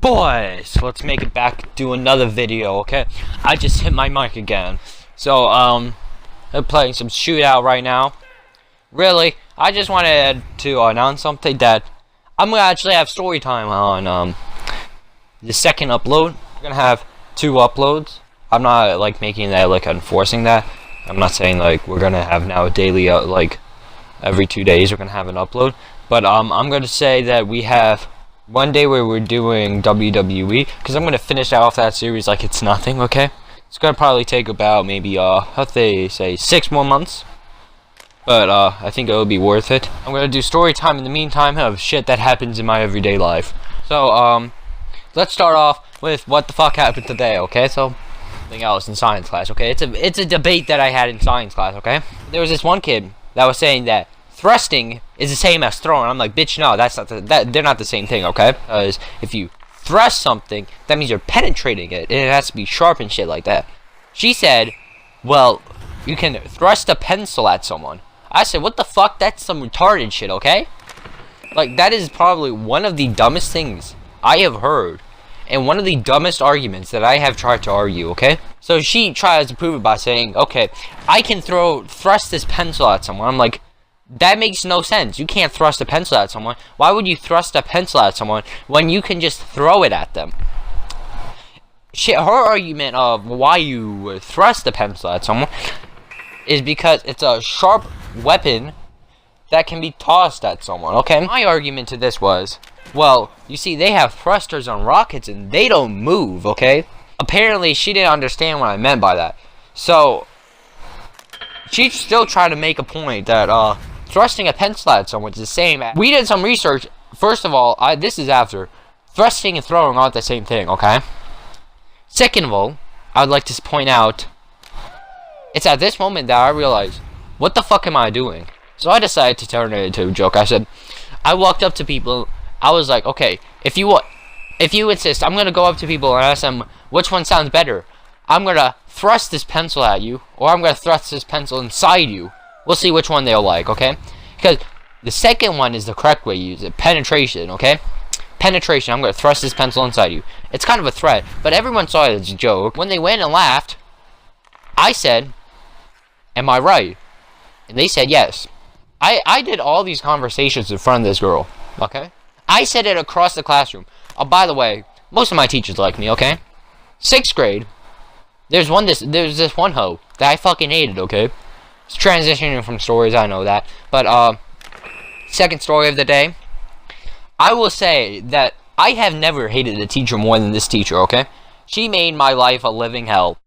Boys, let's make it back, do another video, okay? I just hit my mic again. So, I'm playing some shootout right now. Really, I just wanted to announce something that I'm gonna actually have story time on, the second upload. We're gonna have 2 uploads. I'm not, like, making that, like, enforcing that. I'm not saying, like, we're gonna have now a daily, like, every 2 days we're gonna have an upload. But, I'm gonna say that we have one day where we're doing WWE, because I'm going to finish off that series like it's nothing, okay? It's going to probably take about maybe, how they say, 6 more months. But, I think it'll be worth it. I'm going to do story time in the meantime of shit that happens in my everyday life. So, let's start off with what the fuck happened today, okay? So, something else in science class, okay? It's a debate that I had in science class, okay? There was this one kid that was saying that thrusting is the same as throwing. I'm like, bitch, no, that's not they're not the same thing, okay? Because if you thrust something, that means you're penetrating it, and it has to be sharp and shit like that. She said, well, you can thrust a pencil at someone. I said, what the fuck? That's some retarded shit, okay? Like, that is probably one of the dumbest things I have heard, and one of the dumbest arguments that I have tried to argue, okay? So she tries to prove it by saying, okay, I can thrust this pencil at someone. I'm like, that makes no sense. You can't thrust a pencil at someone. Why would you thrust a pencil at someone when you can just throw it at them? Her argument of why you would thrust a pencil at someone is because it's a sharp weapon that can be tossed at someone, okay? My argument to this was, well, you see, they have thrusters on rockets and they don't move, okay? Apparently, she didn't understand what I meant by that. So, she still tried to make a point that, thrusting a pencil at someone is the same. We did some research. First of all, this is after. Thrusting and throwing aren't the same thing, okay? Second of all, I would like to point out, it's at this moment that I realized, what the fuck am I doing? So I decided to turn it into a joke. I said, I walked up to people. I was like, okay, if you insist, I'm going to go up to people and ask them, which one sounds better? I'm going to thrust this pencil at you, or I'm going to thrust this pencil inside you. We'll see which one they'll like, okay? Because the second one is the correct way to use it. Penetration, okay? Penetration. I'm going to thrust this pencil inside you. It's kind of a threat, but everyone saw it as a joke. When they went and laughed, I said, am I right? And they said yes. I did all these conversations in front of this girl, okay? I said it across the classroom. Oh, by the way, most of my teachers like me, okay? 6th grade, there's this one hoe that I fucking hated, okay? It's transitioning from stories, I know that. But, second story of the day. I will say that I have never hated a teacher more than this teacher, okay? She made my life a living hell.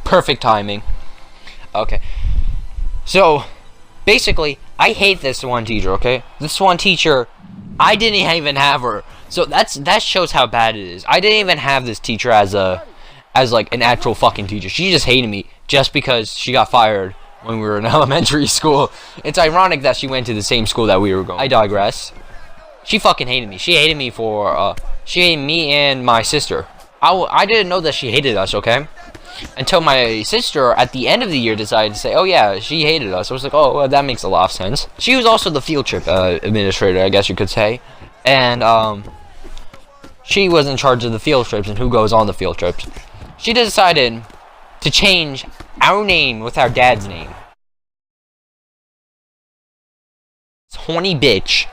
Perfect timing. Okay. So, basically, I hate this one teacher, okay? This one teacher, I didn't even have her. So that shows how bad it is. I didn't even have this teacher as like an actual fucking teacher. She just hated me just because she got fired when we were in elementary school. It's ironic that she went to the same school that we were going. I digress. She fucking hated me. She hated me for she hated me and my sister. I didn't know that she hated us, okay? Until my sister at the end of the year decided to say, oh yeah, she hated us. I was like, oh, well, that makes a lot of sense. She was also the field trip administrator, I guess you could say. And she was in charge of the field trips and who goes on the field trips. She decided to change our name with our dad's name. Horny bitch.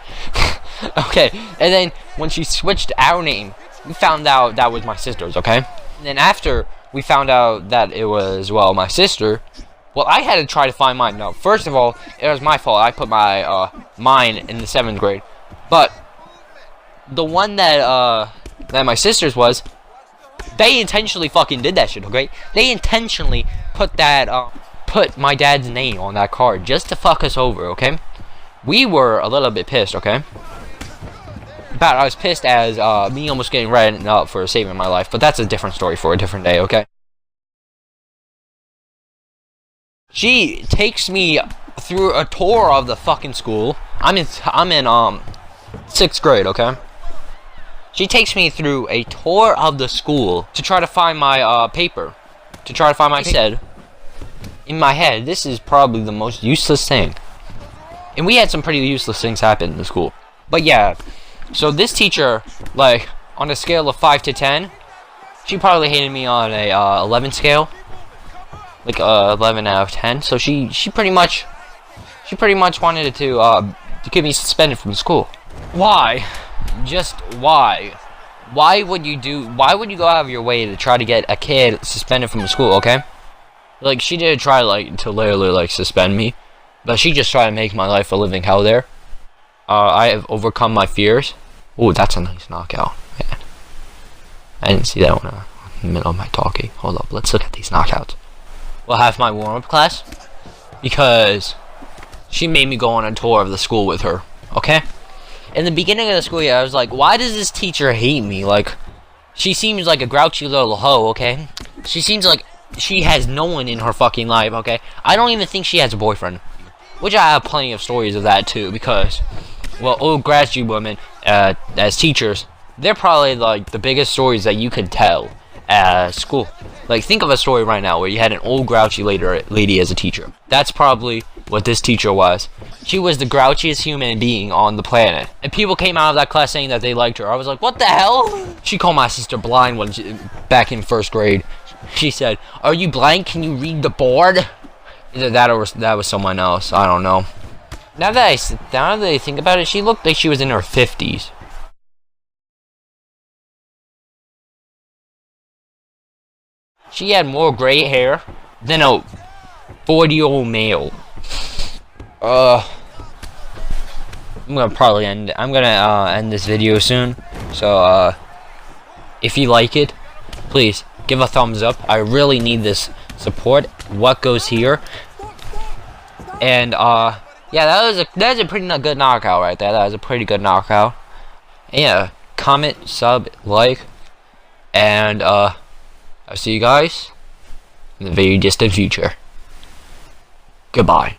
Okay, and then when she switched our name, we found out that was my sister's, okay? And then after we found out that it was, well, my sister, well, I had to try to find mine. No, first of all, it was my fault. I put my, mine in the 7th grade. But the one that my sister's was, they intentionally fucking did that shit, okay? They intentionally put that, put my dad's name on that card just to fuck us over, okay? We were a little bit pissed, okay? But I was pissed as, me almost getting written up for saving my life, but that's a different story for a different day, okay? She takes me through a tour of the fucking school. I'm in 6th grade, okay? She takes me through a tour of the school to try to find my, paper. I said, in my head, this is probably the most useless thing And we had some pretty useless things happen in the school. But yeah, so this teacher, like, on a scale of 5 to 10, she probably hated me on a 11 scale. Like 11 out of 10. So she pretty much wanted to get me suspended from school. Why? Just why? Why would you go out of your way to try to get a kid suspended from school, okay? Like, she did try, like, to literally, like, suspend me. But she just tried to make my life a living hell there. I have overcome my fears. Ooh, that's a nice knockout, man. I didn't see that one in the middle of my talking. Hold up, let's look at these knockouts. We'll have my warm-up class. Because she made me go on a tour of the school with her, okay? In the beginning of the school year, I was like, why does this teacher hate me? Like, she seems like a grouchy little hoe, okay? She seems like she has no one in her fucking life, okay? I don't even think she has a boyfriend. Which I have plenty of stories of that, too, because, well, old graduate women, as teachers, they're probably, like, the biggest stories that you could tell at school. Like, think of a story right now where you had an old grouchy lady as a teacher. That's probably what this teacher was. She was the grouchiest human being on the planet. And people came out of that class saying that they liked her. I was like, what the hell? She called my sister blind back in 1st grade. She said, are you blind? Can you read the board? Either that or that was someone else. I don't know. Now that I think about it, she looked like she was in her 50s. She had more gray hair than a 40-year-old male. I'm gonna end this video soon. So if you like it, please give a thumbs up. I really need this support. What goes here? And yeah, that was a pretty good knockout right there. That was a pretty good knockout. Yeah, comment, sub, like, and I'll see you guys in the very distant future. Goodbye.